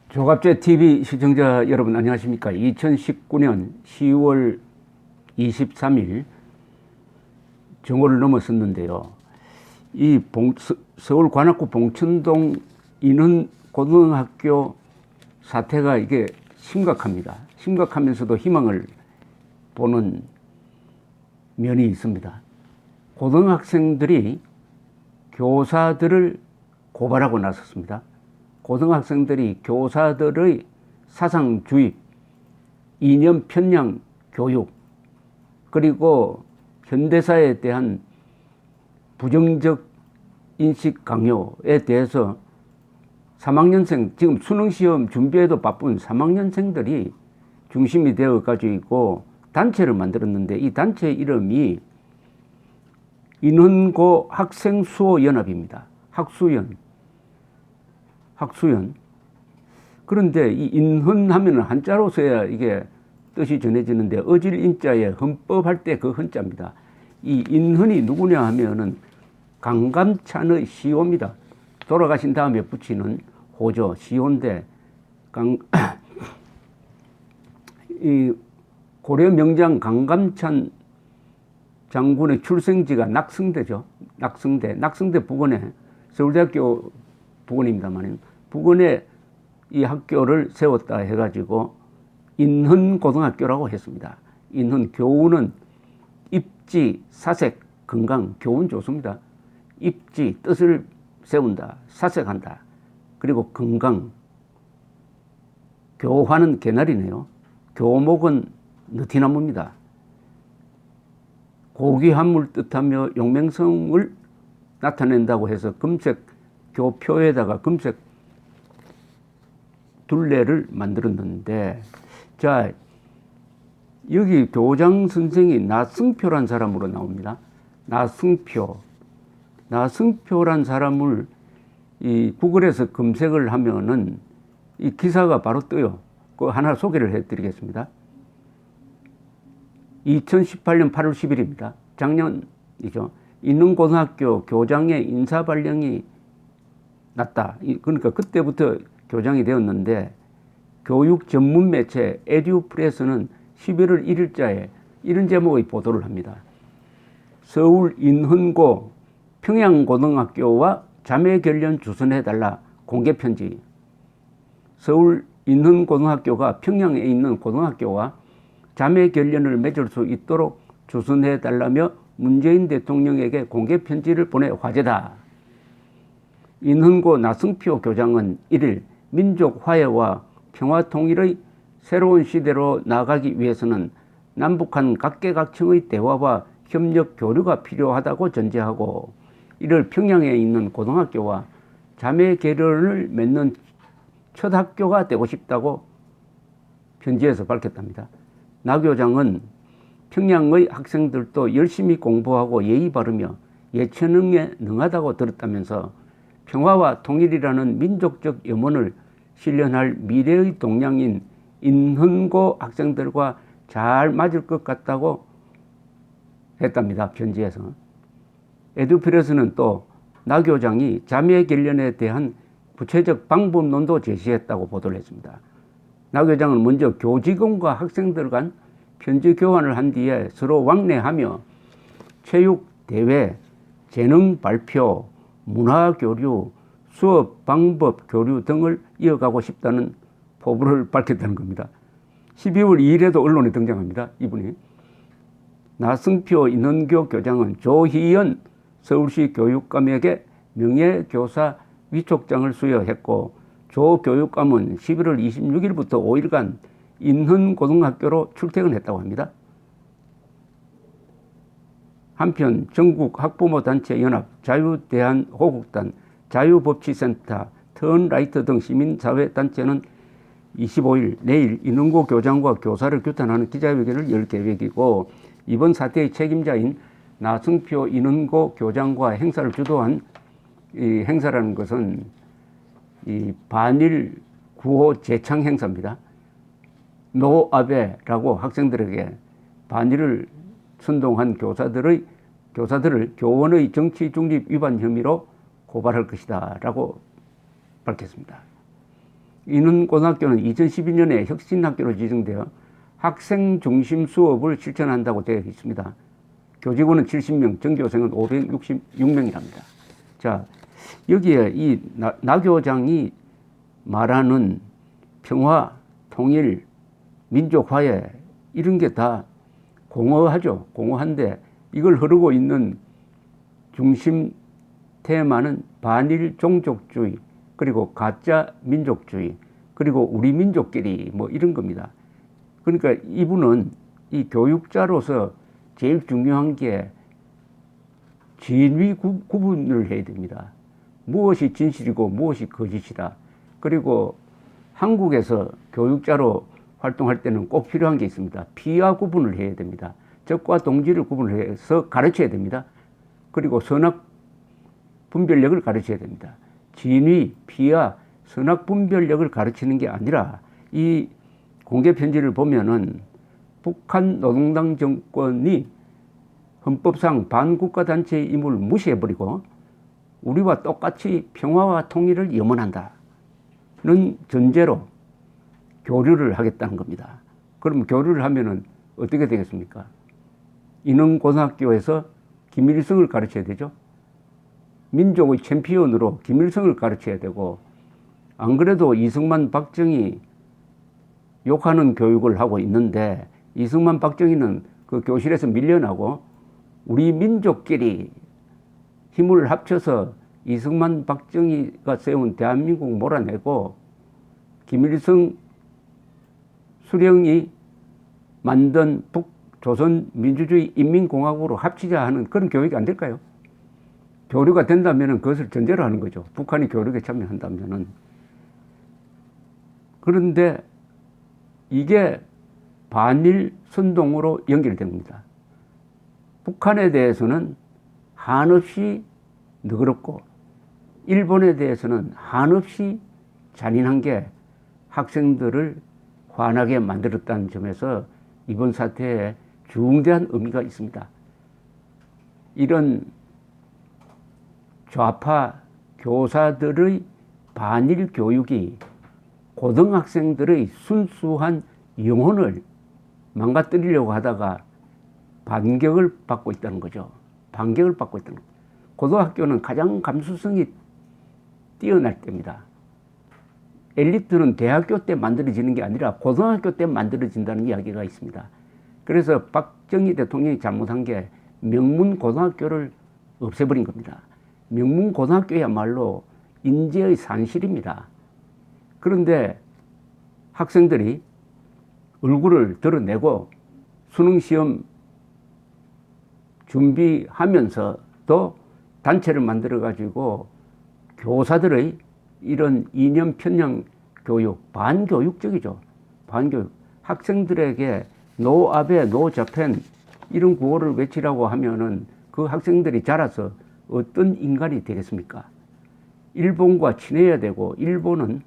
조갑제 TV 시청자 여러분 안녕하십니까? 2019년 10월 23일 정오를 넘었었는데요. 서울 관악구 봉천동 인훈고등학교 사태가 이게 심각합니다. 심각하면서도 희망을 보는 면이 있습니다. 고등학생들이 교사들을 고발하고 나섰습니다. 고등학생들이 교사들의 사상 주입, 이념 편향 교육, 그리고 현대사에 대한 부정적 인식 강요에 대해서 3학년생, 지금 수능시험 준비에도 바쁜 3학년생들이 중심이 되어 가지고 단체를 만들었는데, 이 단체 이름이 인훈고 학생수호연합입니다. 학수연. 그런데 이 인훈 하면은 한자로 써야 이게 뜻이 전해지는데, 어질 인자에 헌법할 때 그 헌자입니다. 이 인훈이 누구냐 하면은 강감찬의 시호입니다. 돌아가신 다음에 붙이는 호죠. 시호인데, 이 고려 명장 강감찬 장군의 출생지가 낙성대죠. 낙성대 부근에, 서울대학교 부근입니다만, 부근에 이 학교를 세웠다 해가지고 인훈고등학교라고 했습니다. 인훈, 교훈은 입지, 사색, 건강, 교훈 좋습니다. 입지, 뜻을 세운다, 사색한다. 그리고 건강, 교화는 개나리네요. 교목은 느티나무입니다. 고귀함을 뜻하며 용맹성을 나타낸다고 해서 금색 교표에다가 금색 둘레를 만들었는데, 자, 여기 교장 선생이 나승표란 사람으로 나옵니다. 나승표란 사람을 이 구글에서 검색을 하면은 이 기사가 바로 떠요. 그 하나 소개를 해드리겠습니다. 2018년 8월 10일입니다. 작년이죠. 인훈고등학교 교장의 인사 발령이 났다. 그러니까 그때부터 교장이 되었는데, 교육 전문 매체 에듀프레스는 11월 1일자에 이런 제목의 보도를 합니다. 서울 인훈고 평양고등학교와 자매 결연 주선해달라 공개 편지. 서울 인훈고등학교가 평양에 있는 고등학교와 자매 결연을 맺을 수 있도록 주선해달라며 문재인 대통령에게 공개 편지를 보내 화제다. 인훈고 나승표 교장은 1일 민족 화해와 평화 통일의 새로운 시대로 나아가기 위해서는 남북한 각계각층의 대화와 협력 교류가 필요하다고 전제하고, 이를 평양에 있는 고등학교와 자매 결연을 맺는 첫 학교가 되고 싶다고 편지에서 밝혔답니다. 나 교장은 평양의 학생들도 열심히 공부하고 예의 바르며 예체능에 능하다고 들었다면서 평화와 통일이라는 민족적 염원을 실현할 미래의 동량인 인훈고 학생들과 잘 맞을 것 같다고 했답니다. 편지에서. 에듀프레스는 또 나 교장이 자매 결연에 대한 구체적 방법론도 제시했다고 보도를 했습니다. 나 교장은 먼저 교직원과 학생들 간 편지 교환을 한 뒤에 서로 왕래하며 체육 대회, 재능 발표, 문화 교류, 수업 방법 교류 등을 이어가고 싶다는 포부를 밝혔다는 겁니다. 12월 2일에도 언론에 등장합니다. 이분이. 나승표 인훈고 교장은 조희연 서울시 교육감에게 명예교사 위촉장을 수여했고, 조 교육감은 11월 26일부터 5일간 인훈고등학교로 출퇴근했다고 합니다. 한편 전국학부모단체연합, 자유대한호국단, 자유법치센터, 턴라이트 등 시민사회단체는 25일 내일 인훈고 교장과 교사를 규탄하는 기자회견을 열 계획이고, 이번 사태의 책임자인 나승표 인훈고 교장과 행사를 주도한 이 행사라는 것은 이 반일 구호 재창 행사입니다. 노아베라고 학생들에게 반일을 선동한 교사들을 교원의 정치 중립 위반 혐의로 고발할 것이다 라고 밝혔습니다. 인훈고등학교는 2012년에 혁신학교로 지정되어 학생 중심 수업을 실천한다고 되어 있습니다. 교직원은 70명, 전교생은 566명이랍니다. 자, 여기에 이 나 교장이 말하는 평화, 통일, 민족화해 이런 게 다 공허하죠. 공허한데 이걸 흐르고 있는 중심 테마는 반일 종족주의, 그리고 가짜 민족주의, 그리고 우리 민족끼리 뭐 이런 겁니다. 그러니까 이분은 이 교육자로서 제일 중요한 게 진위 구분을 해야 됩니다. 무엇이 진실이고 무엇이 거짓이다. 그리고 한국에서 교육자로 활동할 때는 꼭 필요한 게 있습니다. 피와 구분을 해야 됩니다. 적과 동지를 구분해서 가르쳐야 됩니다. 그리고 선악 분별력을 가르쳐야 됩니다. 진위, 피와 선악 분별력을 가르치는 게 아니라 이 공개 편지를 보면은 북한 노동당 정권이 헌법상 반국가 단체의 임무를 무시해버리고 우리와 똑같이 평화와 통일을 염원한다는 전제로 교류를 하겠다는 겁니다. 그럼 교류를 하면은 어떻게 되겠습니까? 인흥고등학교에서 김일성을 가르쳐야 되죠. 민족의 챔피언으로 김일성을 가르쳐야 되고, 안 그래도 이승만, 박정희 욕하는 교육을 하고 있는데 이승만, 박정희는 그 교실에서 밀려나고 우리 민족끼리 힘을 합쳐서 이승만, 박정희가 세운 대한민국 몰아내고 김일성 수령이 만든 북조선 민주주의 인민공화국으로 합치자 하는 그런 교육이 안 될까요? 교류가 된다면 그것을 전제로 하는 거죠. 북한이 교류에 참여한다면은. 그런데 이게 반일 선동으로 연결됩니다. 북한에 대해서는 한없이 너그럽고 일본에 대해서는 한없이 잔인한 게 학생들을 화나게 만들었다는 점에서 이번 사태에 중대한 의미가 있습니다. 이런 좌파 교사들의 반일 교육이 고등학생들의 순수한 영혼을 망가뜨리려고 하다가 반격을 받고 있다는 거죠. 반격을 받고 있다는 거죠. 고등학교는 가장 감수성이 뛰어날 때입니다. 엘리트는 대학교 때 만들어지는 게 아니라 고등학교 때 만들어진다는 이야기가 있습니다. 그래서 박정희 대통령이 잘못한 게 명문고등학교를 없애버린 겁니다. 명문고등학교야말로 인재의 산실입니다. 그런데 학생들이 얼굴을 드러내고 수능시험 준비하면서도 단체를 만들어가지고 교사들의 이런 이념 편향 교육, 반교육적이죠. 반교육. 학생들에게 노 아베, 노 자펜 이런 구호를 외치라고 하면은 그 학생들이 자라서 어떤 인간이 되겠습니까? 일본과 친해야 되고, 일본은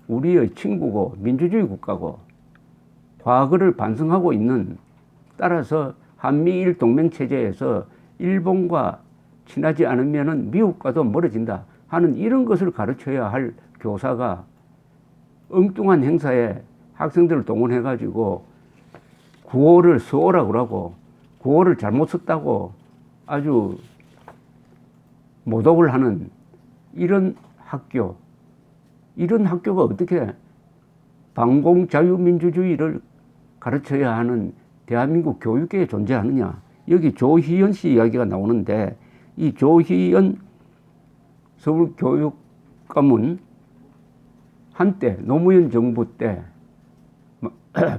우리의 친구고 민주주의 국가고 과거를 반성하고 있는, 따라서 한미일 동맹 체제에서 일본과 친하지 않으면은 미국과도 멀어진다 하는 이런 것을 가르쳐야 할 교사가 엉뚱한 행사에 학생들을 동원해 가지고 구호를 써오라고 그러고 구호를 잘못 썼다고 아주 모독을 하는 이런 학교, 이런 학교가 어떻게 반공자유민주주의를 가르쳐야 하는 대한민국 교육계에 존재하느냐. 여기 조희연 씨 이야기가 나오는데, 이 조희연 서울교육감은 한때 노무현 정부 때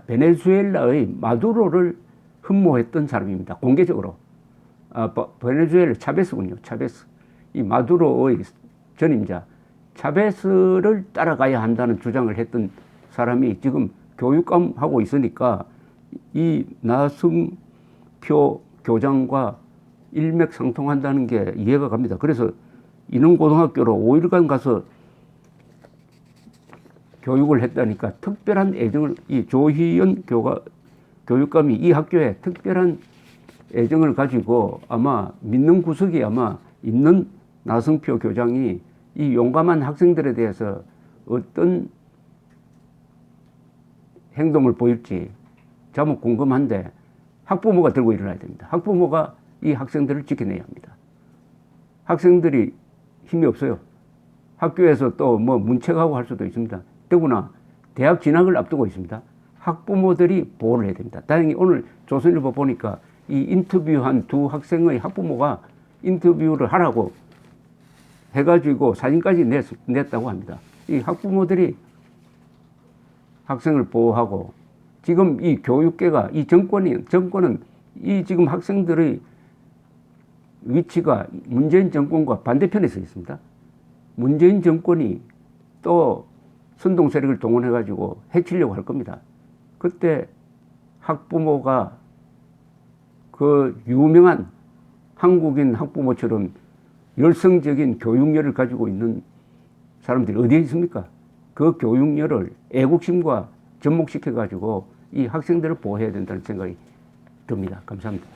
베네수엘라의 마두로를 흠모했던 사람입니다. 공개적으로. 베네수엘라 차베스군요. 차베스. 이 마두로의 전임자 차베스를 따라가야 한다는 주장을 했던 사람이 지금 교육감 하고 있으니까 이 나승표 교장과 일맥상통한다는 게 이해가 갑니다. 그래서 인흥고등학교로 5일간 가서 교육을 했다니까 특별한 애정을, 이 조희연 교육감이 이 학교에 특별한 애정을 가지고 아마 믿는 구석이 아마 있는 나승표 교장이 이 용감한 학생들에 대해서 어떤 행동을 보일지 참 궁금한데 학부모가 들고 일어나야 됩니다. 학부모가 이 학생들을 지켜내야 합니다. 학생들이 힘이 없어요. 학교에서 또 뭐 문책하고 할 수도 있습니다. 더구나 대학 진학을 앞두고 있습니다. 학부모들이 보호를 해야 됩니다. 다행히 오늘 조선일보 보니까 이 인터뷰한 두 학생의 학부모가 인터뷰를 하라고 해가지고 사진까지 냈다고 합니다. 이 학부모들이 학생을 보호하고 지금 이 교육계가 이 정권은 이 지금 학생들의 위치가 문재인 정권과 반대편에 서 있습니다. 문재인 정권이 또 선동 세력을 동원해가지고 해치려고 할 겁니다. 그때 학부모가 그 유명한 한국인 학부모처럼 열성적인 교육열을 가지고 있는 사람들이 어디에 있습니까? 그 교육열을 애국심과 접목시켜가지고 이 학생들을 보호해야 된다는 생각이 듭니다. 감사합니다.